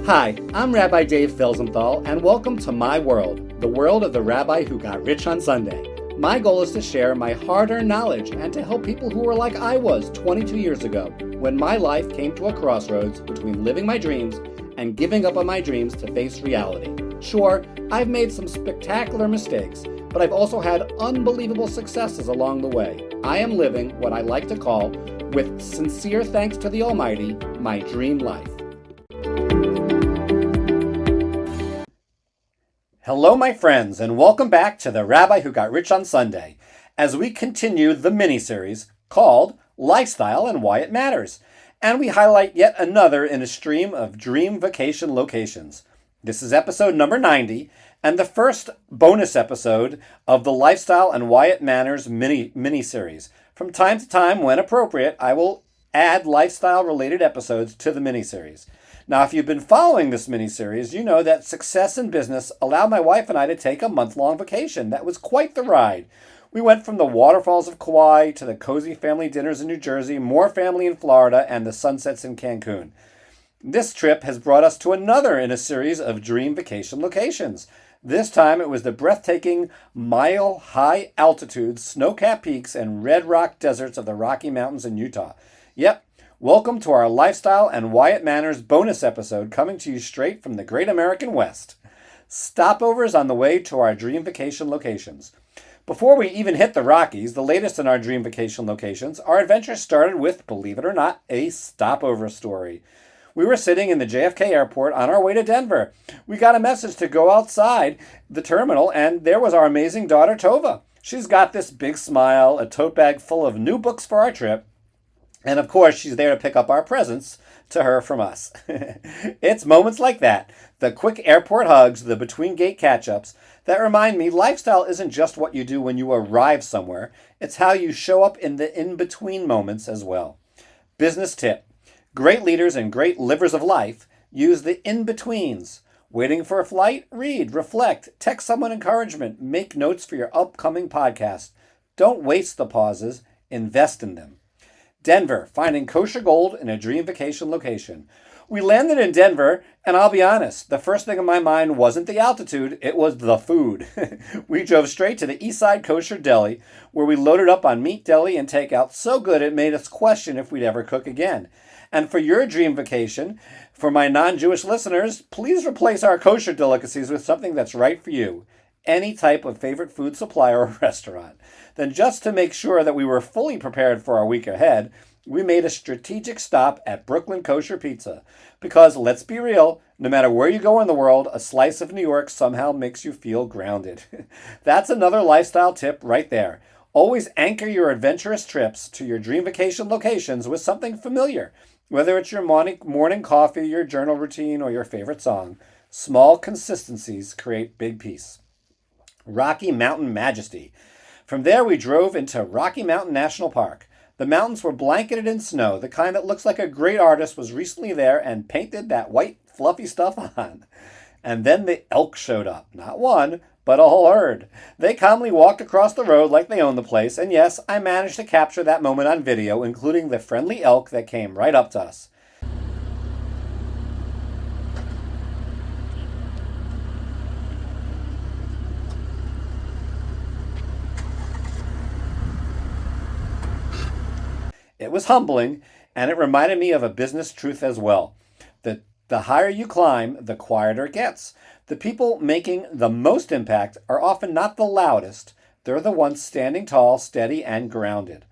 Hi, I'm Rabbi Dave Felsenthal, and welcome to my world, the world of the rabbi who got rich on Sunday. My goal is to share my hard-earned knowledge and to help people who were like I was 22 years ago, when my life came to a crossroads between living my dreams and giving up on my dreams to face reality. Sure, I've made some spectacular mistakes, but I've also had unbelievable successes along the way. I am living what I like to call, with sincere thanks to the Almighty, my dream life. Hello, my friends, and welcome back to the Rabbi Who Got Rich on Sunday, as we continue the mini-series called Lifestyle and Why It Matters, and we highlight yet another in a stream of dream vacation locations. This is episode number 90, and the first bonus episode of the Lifestyle and Why It Matters mini-series. From time to time, when appropriate, I will add lifestyle-related episodes to the mini-series. Now, if you've been following this mini-series, you know that success in business allowed my wife and I to take a month-long vacation. That was quite the ride. We went from the waterfalls of Kauai to the cozy family dinners in New Jersey, more family in Florida, and the sunsets in Cancun. This trip has brought us to another in a series of dream vacation locations. This time it was the breathtaking mile-high altitude snow-capped peaks and red rock deserts of the Rocky Mountains in Utah. Yep. Welcome to our Lifestyle and Why It Matters bonus episode, coming to you straight from the Great American West. Stopovers on the way to our dream vacation locations. Before we even hit the Rockies, the latest in our dream vacation locations, our adventure started with, believe it or not, a stopover story. We were sitting in the JFK airport on our way to Denver. We got a message to go outside the terminal, and there was our amazing daughter, Tova. She's got this big smile, a tote bag full of new books for our trip, and of course, she's there to pick up our presents to her from us. It's moments like that, the quick airport hugs, the between-gate catch-ups, that remind me lifestyle isn't just what you do when you arrive somewhere. It's how you show up in the in-between moments as well. Business tip. Great leaders and great livers of life use the in-betweens. Waiting for a flight? Read, reflect, text someone encouragement, make notes for your upcoming podcast. Don't waste the pauses, invest in them. Denver, finding kosher gold in a dream vacation location. We landed in Denver, and I'll be honest, the first thing in my mind wasn't the altitude, it was the food. We drove straight to the Eastside Kosher Deli, where we loaded up on meat deli and takeout so good it made us question if we'd ever cook again. And for your dream vacation, for my non-Jewish listeners, please replace our kosher delicacies with something that's right for you. Any type of favorite food supplier or restaurant. Then, just to make sure that we were fully prepared for our week ahead, we made a strategic stop at Brooklyn Kosher Pizza. Because, let's be real, no matter where you go in the world, a slice of New York somehow makes you feel grounded. That's another lifestyle tip right there. Always anchor your adventurous trips to your dream vacation locations with something familiar. Whether it's your morning coffee, your journal routine, or your favorite song, small consistencies create big peace. Rocky Mountain Majesty. From there, we drove into Rocky Mountain National Park. The mountains were blanketed in snow, the kind that looks like a great artist was recently there and painted that white, fluffy stuff on. And then the elk showed up. Not one, but a whole herd. They calmly walked across the road like they owned the place, and yes, I managed to capture that moment on video, including the friendly elk that came right up to us. It was humbling, and it reminded me of a business truth as well. The higher you climb, the quieter it gets. The people making the most impact are often not the loudest. They're the ones standing tall, steady, and grounded.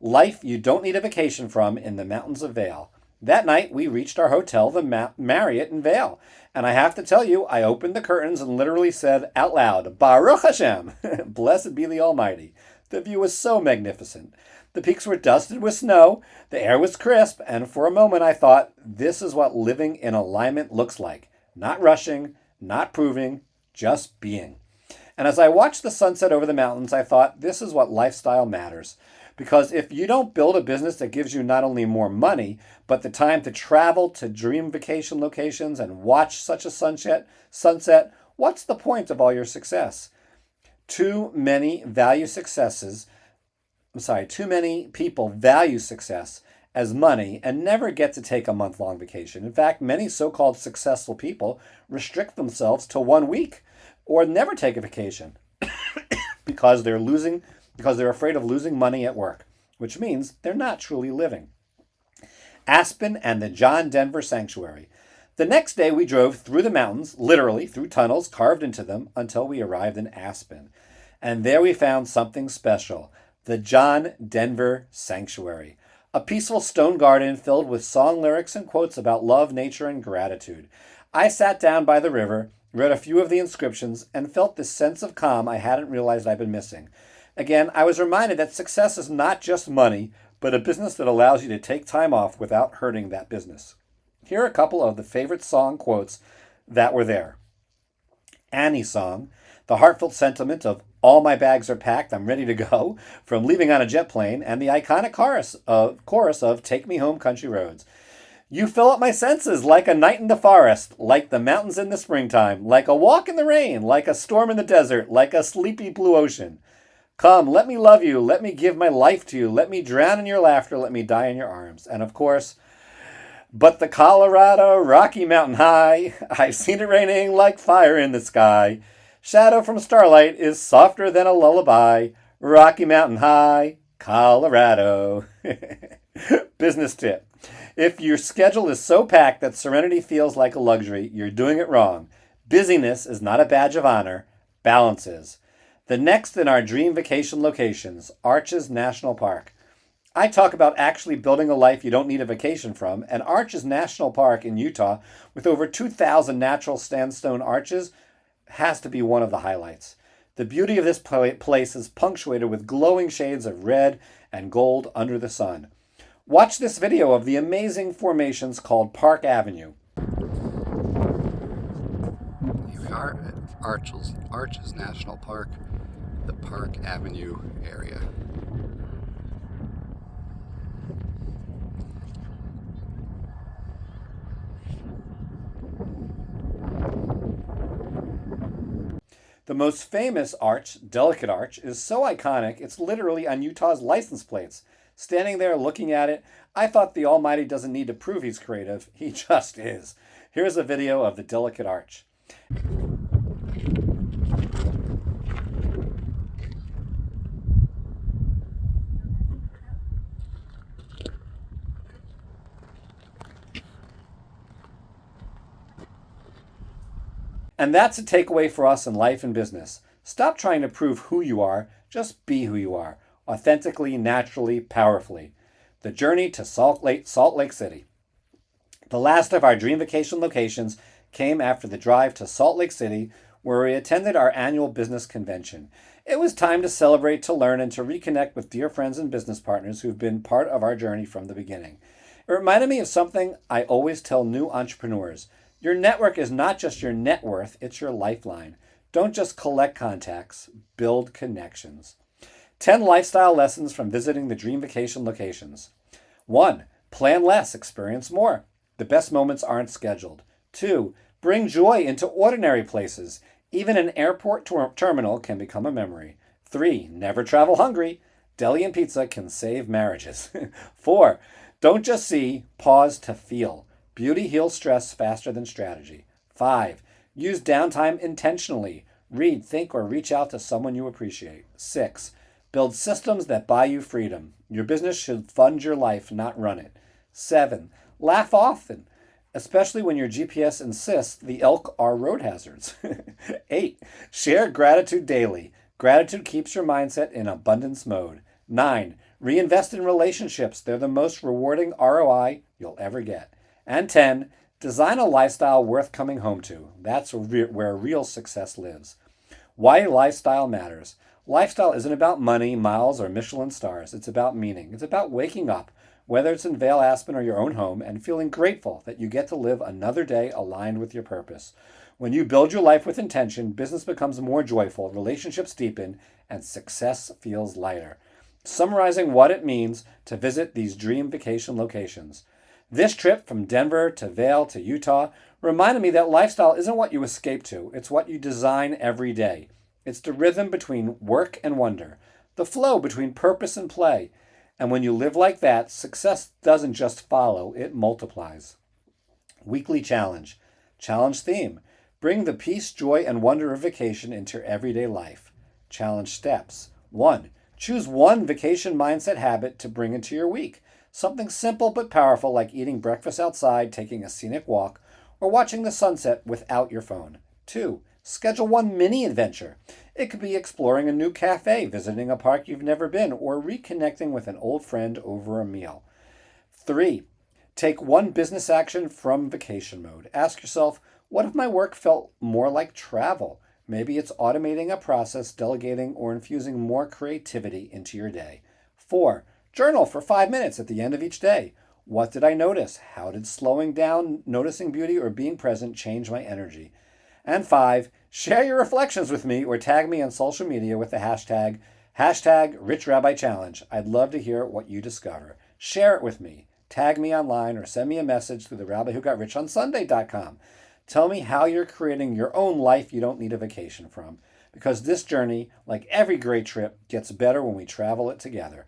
Life you don't need a vacation from in the mountains of Vail. That night, we reached our hotel, the Marriott in Vail. And I have to tell you, I opened the curtains and literally said out loud, Baruch Hashem, blessed be the Almighty. The view was so magnificent. The peaks were dusted with snow, the air was crisp, and for a moment I thought, this is what living in alignment looks like. Not rushing, not proving, just being. And as I watched the sunset over the mountains, I thought, this is what lifestyle matters. Because if you don't build a business that gives you not only more money, but the time to travel to dream vacation locations and watch such a sunset, what's the point of all your success? Too many people value success as money and never get to take a month-long vacation. In fact, many so-called successful people restrict themselves to 1 week or never take a vacation because they're afraid of losing money at work, which means they're not truly living. Aspen and the John Denver Sanctuary. The next day we drove through the mountains, literally through tunnels carved into them, until we arrived in Aspen. And there we found something special, the John Denver Sanctuary, a peaceful stone garden filled with song lyrics and quotes about love, nature, and gratitude. I sat down by the river, read a few of the inscriptions, and felt this sense of calm I hadn't realized I'd been missing. Again, I was reminded that success is not just money, but a business that allows you to take time off without hurting that business. Here are a couple of the favorite song quotes that were there. Annie's song, the heartfelt sentiment of "All my bags are packed, I'm ready to go," from Leaving on a Jet Plane, and the iconic chorus of Take Me Home, Country Roads. You fill up my senses like a night in the forest, like the mountains in the springtime, like a walk in the rain, like a storm in the desert, like a sleepy blue ocean. Come, let me love you, let me give my life to you, let me drown in your laughter, let me die in your arms. And of course, but the Colorado Rocky Mountain High, I've seen it raining like fire in the sky. Shadow from starlight is softer than a lullaby. Rocky Mountain High, Colorado. Business tip. If your schedule is so packed that serenity feels like a luxury, you're doing it wrong. Busyness is not a badge of honor. Balance is. The next in our dream vacation locations, Arches National Park. I talk about actually building a life you don't need a vacation from, and Arches National Park in Utah, with over 2,000 natural sandstone arches, has to be one of the highlights. The beauty of this place is punctuated with glowing shades of red and gold under the sun. Watch this video of the amazing formations called Park Avenue. Here we are at Arches National Park, the Park Avenue area. The most famous arch, Delicate Arch, is so iconic it's literally on Utah's license plates. Standing there looking at it, I thought the Almighty doesn't need to prove he's creative. He just is. Here's a video of the Delicate Arch. And that's a takeaway for us in life and business. Stop trying to prove who you are, just be who you are, authentically, naturally, powerfully. The journey to Salt Lake City. The last of our dream vacation locations came after the drive to Salt Lake City, where we attended our annual business convention. It was time to celebrate, to learn, and to reconnect with dear friends and business partners who've been part of our journey from the beginning. It reminded me of something I always tell new entrepreneurs. Your network is not just your net worth, it's your lifeline. Don't just collect contacts, build connections. 10 lifestyle lessons from visiting the dream vacation locations. 1. Plan less, experience more. The best moments aren't scheduled. 2. Bring joy into ordinary places. Even an airport terminal can become a memory. 3. Never travel hungry. Deli and pizza can save marriages. 4. Don't just see, pause to feel. Beauty heals stress faster than strategy. 5. Use downtime intentionally. Read, think, or reach out to someone you appreciate. 6. Build systems that buy you freedom. Your business should fund your life, not run it. 7. Laugh often, especially when your GPS insists the elk are road hazards. 8. Share gratitude daily. Gratitude keeps your mindset in abundance mode. 9. Reinvest in relationships. They're the most rewarding ROI you'll ever get. And 10, design a lifestyle worth coming home to. That's where real success lives. Why lifestyle matters. Lifestyle isn't about money, miles, or Michelin stars. It's about meaning. It's about waking up, whether it's in Vail, Aspen, or your own home, and feeling grateful that you get to live another day aligned with your purpose. When you build your life with intention, business becomes more joyful, relationships deepen, and success feels lighter. Summarizing what it means to visit these dream vacation locations. This trip from Denver to Vail to Utah reminded me that lifestyle isn't what you escape to, it's what you design every day. It's the rhythm between work and wonder, the flow between purpose and play, And when you live like that, success doesn't just follow, it multiplies. Weekly challenge. Challenge theme. Bring the peace, joy, and wonder of vacation into your everyday life. Challenge steps. 1. Choose one vacation mindset habit to bring into your week. Something simple but powerful like eating breakfast outside, taking a scenic walk, or watching the sunset without your phone. 2. Schedule one mini adventure. It could be exploring a new cafe, visiting a park you've never been, or reconnecting with an old friend over a meal. 3. Take one business action from vacation mode. Ask yourself, what if my work felt more like travel? Maybe it's automating a process, delegating, or infusing more creativity into your day. 4. Journal for 5 minutes at the end of each day. What did I notice? How did slowing down, noticing beauty, or being present change my energy? And 5, share your reflections with me or tag me on social media with the hashtag Rich Rabbi Challenge. I'd love to hear what you discover. Share it with me. Tag me online or send me a message through the RabbiWhoGotRichOnSunday.com. Tell me how you're creating your own life you don't need a vacation from. Because this journey, like every great trip, gets better when we travel it together.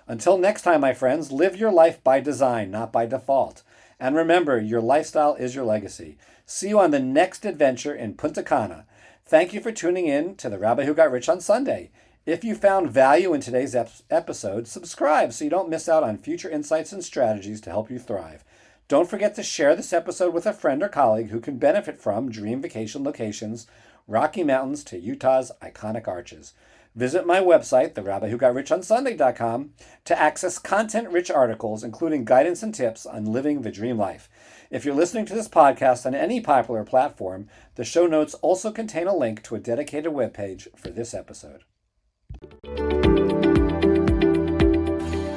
Until next time, my friends, live your life by design, not by default. And remember, your lifestyle is your legacy. See you on the next adventure in Punta Cana. Thank you for tuning in to the Rabbi Who Got Rich on Sunday. If you found value in today's episode, subscribe so you don't miss out on future insights and strategies to help you thrive. Don't forget to share this episode with a friend or colleague who can benefit from dream vacation locations, Rocky Mountains to Utah's iconic arches. Visit my website, therabbiwhogotrichonsunday.com, to access content-rich articles, including guidance and tips on living the dream life. If you're listening to this podcast on any popular platform, the show notes also contain a link to a dedicated webpage for this episode.